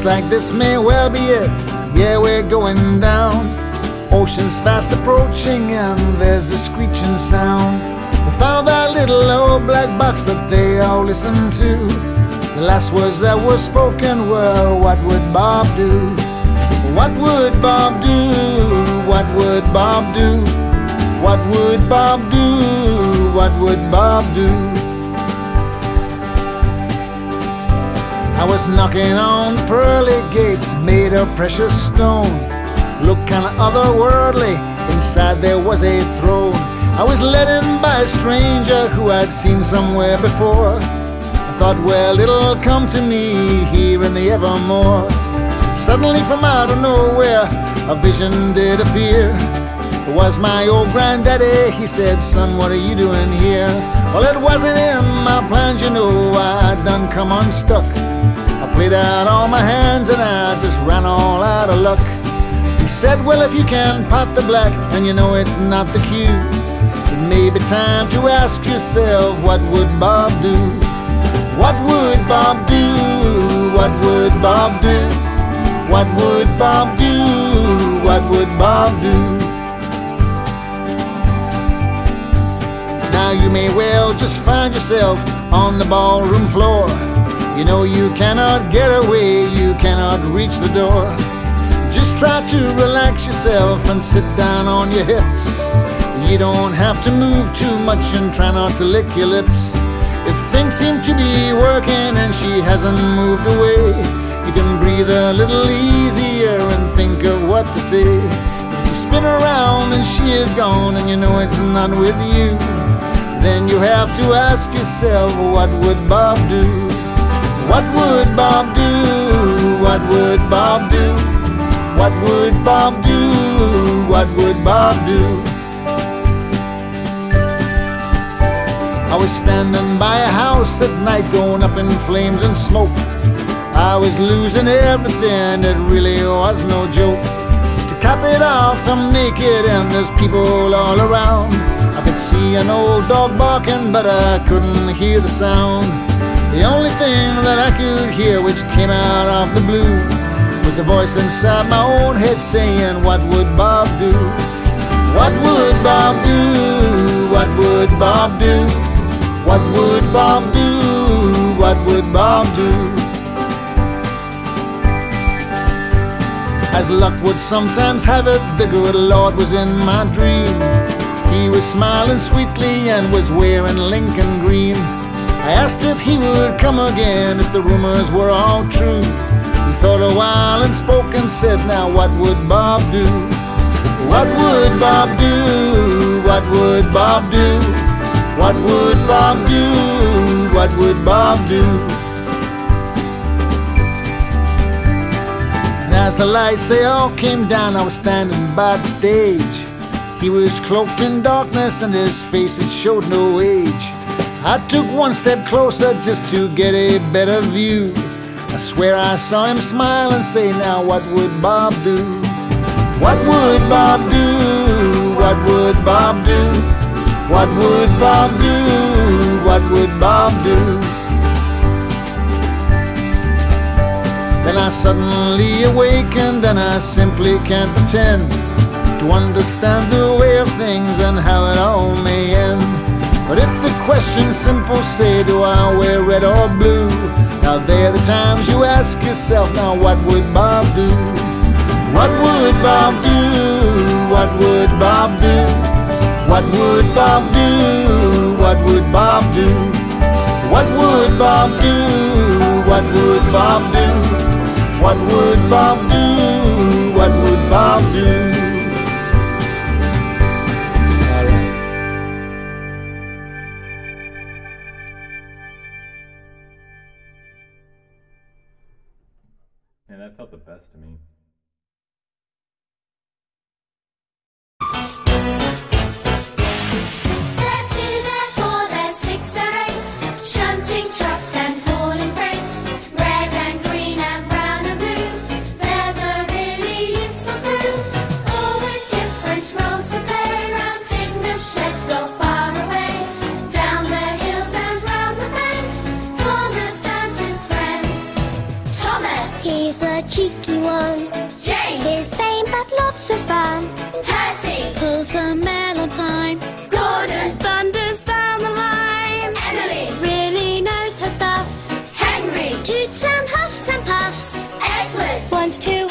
like this may well be it. Yeah, we're going down. Ocean's fast approaching and there's a screeching sound. We found that little old black box that they all listen to. The last words that were spoken were, what would Bob do? What would Bob do? What would Bob do? What would Bob do? What would Bob do? I was knocking on pearly gates made of precious stone. Looked kinda otherworldly, inside there was a throne. I was led in by a stranger who I'd seen somewhere before. I thought, well, it'll come to me here in the evermore. Suddenly from out of nowhere, a vision did appear. It was my old granddaddy. He said, son, what are you doing here? Well, it wasn't in my plans, you know, I done come unstuck. I played out all my hands and I just ran all out of luck. He said, well, if you can pot the black and you know it's not the cue, it may be time to ask yourself, what would Bob do? What would Bob do? What would Bob do? What would Bob do? What would Bob do? Now you may well just find yourself on the ballroom floor. You know you cannot get away, you cannot reach the door. Just try to relax yourself and sit down on your hips. You don't have to move too much and try not to lick your lips. If things seem to be working and she hasn't moved away, you can breathe a little easier and think of what to say. If you spin around and she is gone and you know it's not with you, then you have to ask yourself, what would Bob do? What would Bob do? What would Bob do? What would Bob do? What would Bob do? I was standing by a house at night going up in flames and smoke. I was losing everything, it really was no joke. To cap it off, I'm naked and there's people all around. I could see an old dog barking, but I couldn't hear the sound. The only thing that I could hear, which came out of the blue, was a voice inside my own head saying, what would Bob do? What would Bob do? What would Bob do? What would Bob do? What would Bob do? As luck would sometimes have it, the good Lord was in my dream. He was smiling sweetly and was wearing Lincoln green. I asked if he would come again, if the rumors were all true. He thought a while and spoke and said, now what would Bob do? What would Bob do? What would Bob do? What would Bob do? What would Bob do? And as the lights they all came down, I was standing by the stage. He was cloaked in darkness and his face it showed no age. I took one step closer just to get a better view. I swear I saw him smile and say, now what would Bob do? What would Bob do? What would Bob do? What would Bob do? What would Bob do? Then I suddenly awakened and I simply can't pretend to understand the way of things and how it all may end. But if the question's simple, say, do I wear red or blue? Now they're the times you ask yourself, now what would Bob do? What would Bob do? What would Bob do? What would Bob do? What would Bob do? What would Bob do? What would Bob do? What would Bob do? What would Bob do? And that felt the best to me. He's the cheeky one. James. He's vain but lots of fun. Percy. Pulls a mail on time. Gordon. Thunders down the line. Emily. Really knows her stuff. Henry. Toots and huffs and puffs. Edward. Wants to